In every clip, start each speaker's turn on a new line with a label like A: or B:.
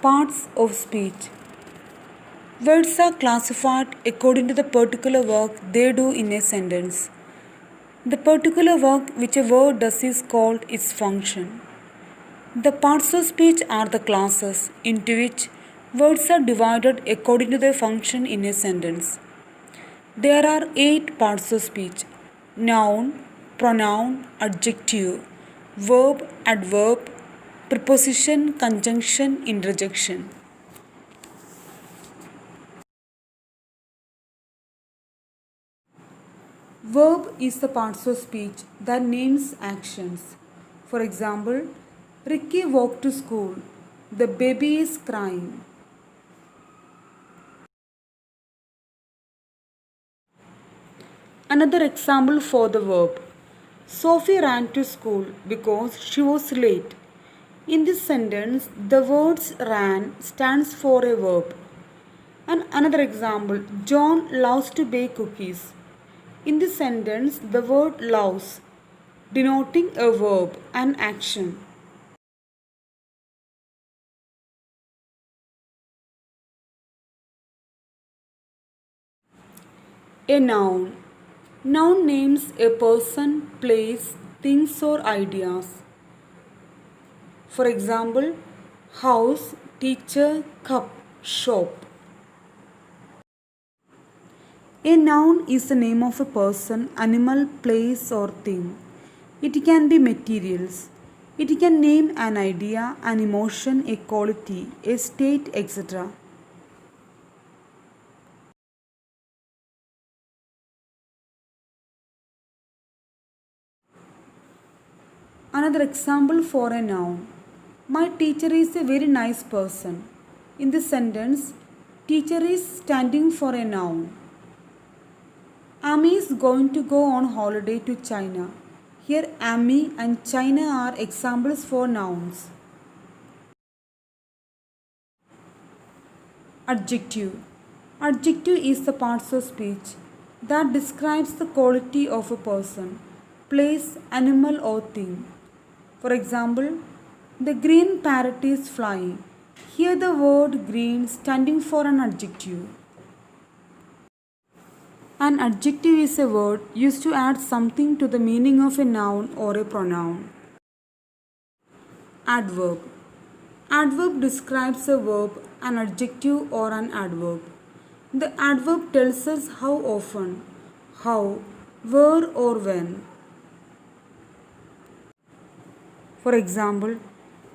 A: Parts of speech. Words are classified according to the particular work they do in a sentence. The particular work which a word does is called its function. The parts of speech are the classes into which words are divided according to their function in a sentence. There are 8 parts of speech: noun, pronoun, adjective, verb, adverb, preposition, conjunction, interjection. Verb is the parts of speech that names actions. For example, Ricky walked to school. The baby is crying. Another example for the verb. Sophie ran to school because she was late. In this sentence, the words ran stands for a verb. And another example, John loves to bake cookies. In this sentence, the word loves denoting a verb, an action. A noun. Noun names a person, place, things or ideas. For example, house, teacher, cup, shop. A noun is the name of a person, animal, place or thing. It can be materials. It can name an idea, an emotion, a quality, a state, etc. Another example for a noun. My teacher is a very nice person. In this sentence, teacher is standing for a noun. Amy is going to go on holiday to China. Here Amy and China are examples for nouns. Adjective. Adjective is the parts of speech that describes the quality of a person, place, animal or thing. For example, the green parrot is flying. Here the word green standing for an adjective. An adjective is a word used to add something to the meaning of a noun or a pronoun. Adverb. Adverb describes a verb, an adjective or an adverb. The adverb tells us how often, how, where or when. For example,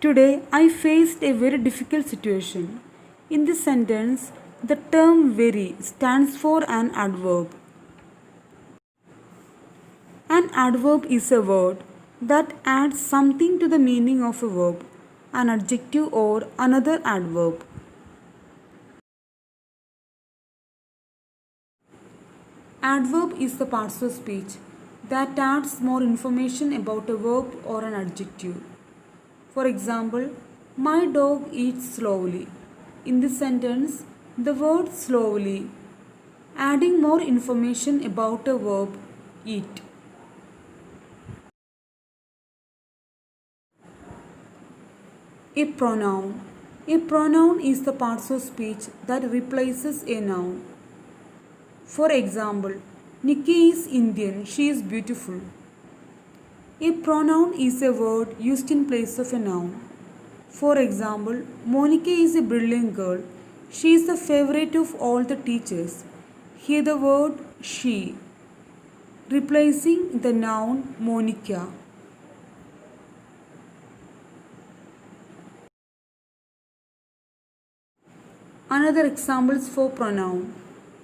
A: today I faced a very difficult situation. In this sentence, the term very stands for an adverb. An adverb is a word that adds something to the meaning of a verb, an adjective or another adverb. Adverb is the parts of speech that adds more information about a verb or an adjective. For example, my dog eats slowly. In this sentence, the word slowly adding more information about a verb, eat. A pronoun. A pronoun is the parts of speech that replaces a noun. For example, Nikki is Indian, she is beautiful. A pronoun is a word used in place of a noun. For example, Monica is a brilliant girl, she is the favorite of all the teachers. Here the word she, replacing the noun Monica. Another examples for pronoun.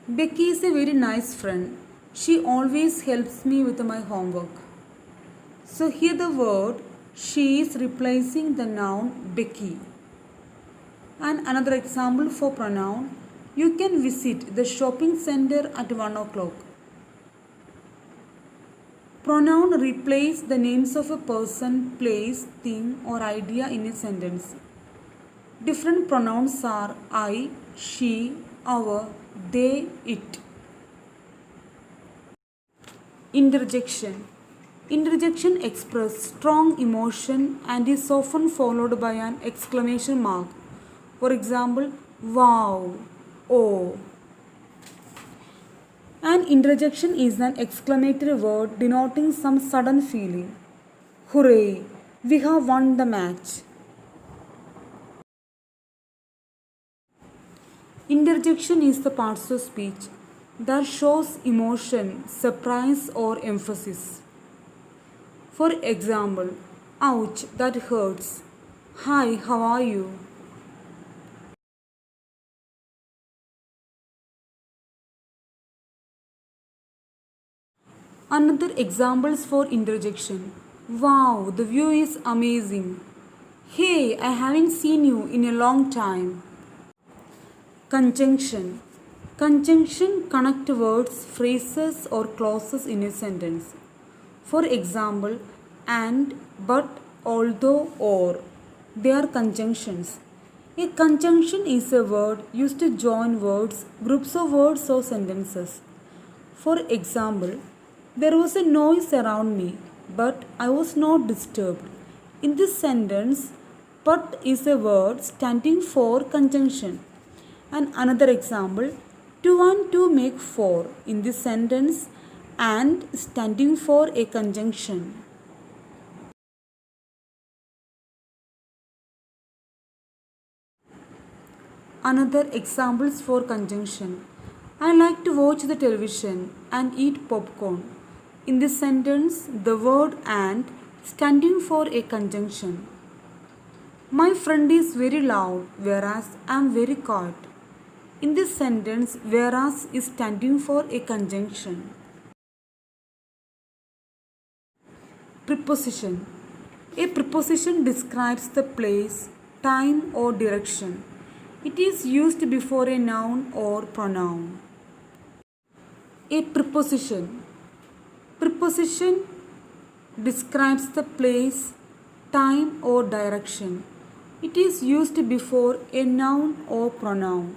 A: Becky is a very nice friend. She always helps me with my homework. So here the word she is replacing the noun Becky. And another example for pronoun. You can visit the shopping center at 1 o'clock. Pronoun replace the names of a person, place, thing or idea in a sentence. Different pronouns are I, she, our, they, it. Interjection. Interjection expresses strong emotion and is often followed by an exclamation mark For example, wow, oh. An interjection is an exclamatory word denoting some sudden feeling. Hooray, we have won the match. Interjection is the parts of speech that shows emotion, surprise or emphasis. For example, ouch, that hurts. Hi, how are you? Another examples for interjection. Wow, the view is amazing. Hey, I haven't seen you in a long time. Conjunction. Conjunction connect words, phrases or clauses in a sentence. For example, and, but, although, or. They are conjunctions. A conjunction is a word used to join words, groups of words or sentences. For example, there was a noise around me, but I was not disturbed. In this sentence, but is a word standing for conjunction. And another example, two and two make four. In this sentence, and standing for a conjunction. Another examples for conjunction. I like to watch the television and eat popcorn. In this sentence, the word and standing for a conjunction. My friend is very loud, whereas I am very quiet. In this sentence, whereas is standing for a conjunction. Preposition. A preposition describes the place, time or direction. It is used before a noun or pronoun. A preposition. Preposition describes the place, time or direction. It is used before a noun or pronoun.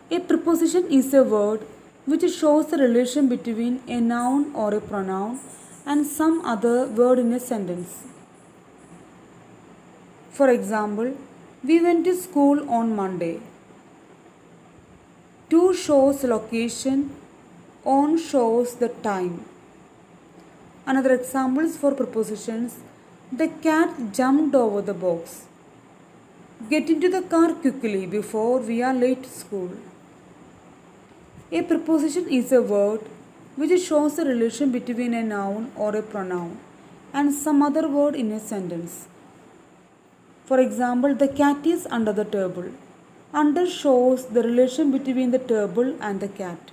A: A preposition is a word which shows the relation between a noun or a pronoun and some other word in a sentence. For example, we went to school on Monday. To shows location, on shows the time. Another examples for prepositions. The cat jumped over the box. Get into the car quickly before we are late to school. A preposition is a word which shows the relation between a noun or a pronoun and some other word in a sentence. For example, the cat is under the table. Under shows the relation between the table and the cat.